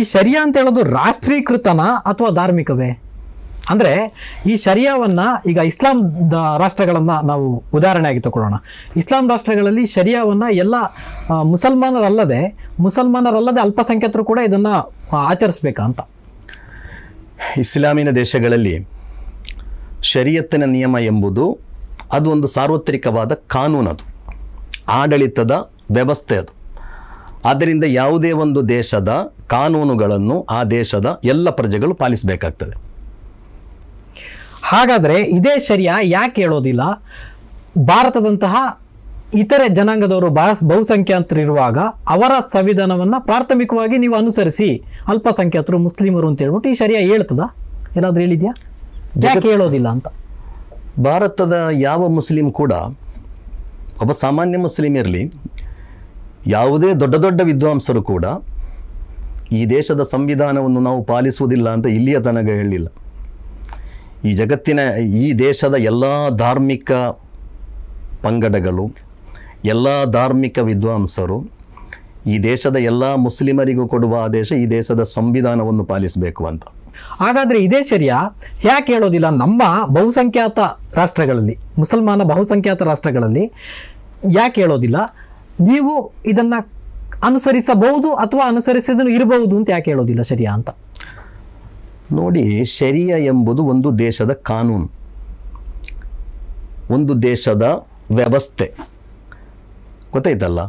ಈ ಶರಿಯಾ ಅಂತ ಹೇಳೋದು ರಾಷ್ಟ್ರೀಕೃತನ ಅಥವಾ ಧಾರ್ಮಿಕವೇ? ಅಂದರೆ ಈ ಶರಿಯಾವನ್ನು ಈಗ ಇಸ್ಲಾಂ ರಾಷ್ಟ್ರಗಳನ್ನು ನಾವು ಉದಾಹರಣೆಯಾಗಿ ತಗೊಳ್ಳೋಣ. ಇಸ್ಲಾಂ ರಾಷ್ಟ್ರಗಳಲ್ಲಿ ಶರಿಯಾವನ್ನು ಎಲ್ಲ ಮುಸಲ್ಮಾನರಲ್ಲದೆ ಅಲ್ಪಸಂಖ್ಯಾತರು ಕೂಡ ಇದನ್ನು ಆಚರಿಸ್ಬೇಕಂತ. ಇಸ್ಲಾಮಿನ ದೇಶಗಳಲ್ಲಿ ಶರಿಯತ್ತಿನ ನಿಯಮ ಎಂಬುದು ಅದು ಒಂದು ಸಾರ್ವತ್ರಿಕವಾದ ಕಾನೂನು, ಅದು ಆಡಳಿತದ ವ್ಯವಸ್ಥೆ ಅದು. ಆದ್ದರಿಂದ ಯಾವುದೇ ಒಂದು ದೇಶದ ಕಾನೂನುಗಳನ್ನು ಆ ದೇಶದ ಎಲ್ಲ ಪ್ರಜೆಗಳು ಪಾಲಿಸಬೇಕಾಗ್ತದೆ. ಹಾಗಾದರೆ ಇದೇ ಶರಿಯಾ ಯಾಕೆ ಹೇಳೋದಿಲ್ಲ ಭಾರತದಂತಹ ಇತರೆ ಜನಾಂಗದವರು ಬಹುಸಂಖ್ಯಾತರಿರುವಾಗ ಅವರ ಸಂವಿಧಾನವನ್ನು ಪ್ರಾಥಮಿಕವಾಗಿ ನೀವು ಅನುಸರಿಸಿ, ಅಲ್ಪಸಂಖ್ಯಾತರು ಮುಸ್ಲಿಮರು ಅಂತ ಹೇಳ್ಬಿಟ್ಟು ಈ ಶರಿಯಾ ಹೇಳ್ತದ? ಏನಾದರೂ ಹೇಳಿದ್ಯಾ? ಯಾಕೆ ಹೇಳೋದಿಲ್ಲ ಅಂತ? ಭಾರತದ ಯಾವ ಮುಸ್ಲಿಂ ಕೂಡ, ಒಬ್ಬ ಸಾಮಾನ್ಯ ಮುಸ್ಲಿಂ ಇರಲಿ, ಯಾವುದೇ ದೊಡ್ಡ ದೊಡ್ಡ ವಿದ್ವಾಂಸರು ಕೂಡ ಈ ದೇಶದ ಸಂವಿಧಾನವನ್ನು ನಾವು ಪಾಲಿಸುವುದಿಲ್ಲ ಅಂತ ಇಲ್ಲಿಯ ತನಕ ಹೇಳಿಲ್ಲ. ಈ ಜಗತ್ತಿನ ಈ ದೇಶದ ಎಲ್ಲ ಧಾರ್ಮಿಕ ಪಂಗಡಗಳು, ಎಲ್ಲ ಧಾರ್ಮಿಕ ವಿದ್ವಾಂಸರು ಈ ದೇಶದ ಎಲ್ಲ ಮುಸ್ಲಿಮರಿಗೂ ಕೊಡುವ ಆದೇಶ ಈ ದೇಶದ ಸಂವಿಧಾನವನ್ನು ಪಾಲಿಸಬೇಕು ಅಂತ. ಹಾಗಾದರೆ ಇದೇ ಶರಿಯಾ ಯಾಕೆ ಹೇಳೋದಿಲ್ಲ ನಮ್ಮ ಬಹುಸಂಖ್ಯಾತ ರಾಷ್ಟ್ರಗಳಲ್ಲಿ, ಮುಸಲ್ಮಾನ ಬಹುಸಂಖ್ಯಾತ ರಾಷ್ಟ್ರಗಳಲ್ಲಿ ಯಾಕೆ ಹೇಳೋದಿಲ್ಲ ನೀವು ಇದನ್ನು ಅನುಸರಿಸಬಹುದು ಅಥವಾ ಅನುಸರಿಸದನ್ನು ಇರಬಹುದು ಅಂತ ಯಾಕೆ ಹೇಳೋದಿಲ್ಲ ಶರಿಯಾ ಅಂತ? ನೋಡಿ, ಶರಿಯಾ ಎಂಬುದು ಒಂದು ದೇಶದ ಕಾನೂನು, ಒಂದು ದೇಶದ ವ್ಯವಸ್ಥೆ, ಗೊತ್ತಾಯ್ತಲ್ಲ.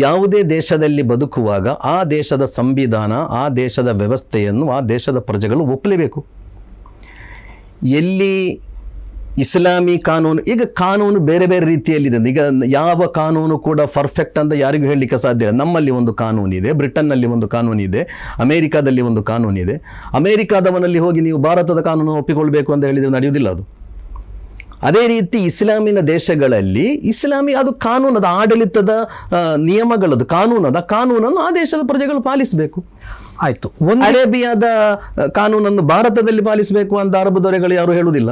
ಯಾವುದೇ ದೇಶದಲ್ಲಿ ಬದುಕುವಾಗ ಆ ದೇಶದ ಸಂವಿಧಾನ, ಆ ದೇಶದ ವ್ಯವಸ್ಥೆಯನ್ನು ಆ ದೇಶದ ಪ್ರಜೆಗಳು ಒಪ್ಪಲೇಬೇಕು. ಎಲ್ಲಿ ಇಸ್ಲಾಮಿ ಕಾನೂನು, ಈಗ ಕಾನೂನು ಬೇರೆ ಬೇರೆ ರೀತಿಯಲ್ಲಿದೆ. ಈಗ ಯಾವ ಕಾನೂನು ಕೂಡ ಪರ್ಫೆಕ್ಟ್ ಅಂತ ಯಾರಿಗೂ ಹೇಳಲಿಕ್ಕೆ ಸಾಧ್ಯ ಇಲ್ಲ. ನಮ್ಮಲ್ಲಿ ಒಂದು ಕಾನೂನಿದೆ, ಬ್ರಿಟನ್ನಲ್ಲಿ ಒಂದು ಕಾನೂನಿದೆ, ಅಮೇರಿಕಾದಲ್ಲಿ ಒಂದು ಕಾನೂನಿದೆ. ಅಮೇರಿಕಾದವನಲ್ಲಿ ಹೋಗಿ ನೀವು ಭಾರತದ ಕಾನೂನು ಒಪ್ಪಿಕೊಳ್ಬೇಕು ಅಂತ ಹೇಳಿದರೆ ನಡೆಯುವುದಿಲ್ಲ ಅದು. ಅದೇ ರೀತಿ ಇಸ್ಲಾಮಿನ ದೇಶಗಳಲ್ಲಿ ಅದು ಕಾನೂನು, ಅದು ಆಡಳಿತದ ನಿಯಮಗಳದು ಕಾನೂನದ ಕಾನೂನನ್ನು ಆ ದೇಶದ ಪ್ರಜೆಗಳು ಪಾಲಿಸಬೇಕು. ಆಯಿತು. ಅರೇಬಿಯಾದ ಕಾನೂನನ್ನು ಭಾರತದಲ್ಲಿ ಪಾಲಿಸಬೇಕು ಅಂತ ಅರಬ್ ದೊರೆಗಳು ಯಾರು ಹೇಳುವುದಿಲ್ಲ.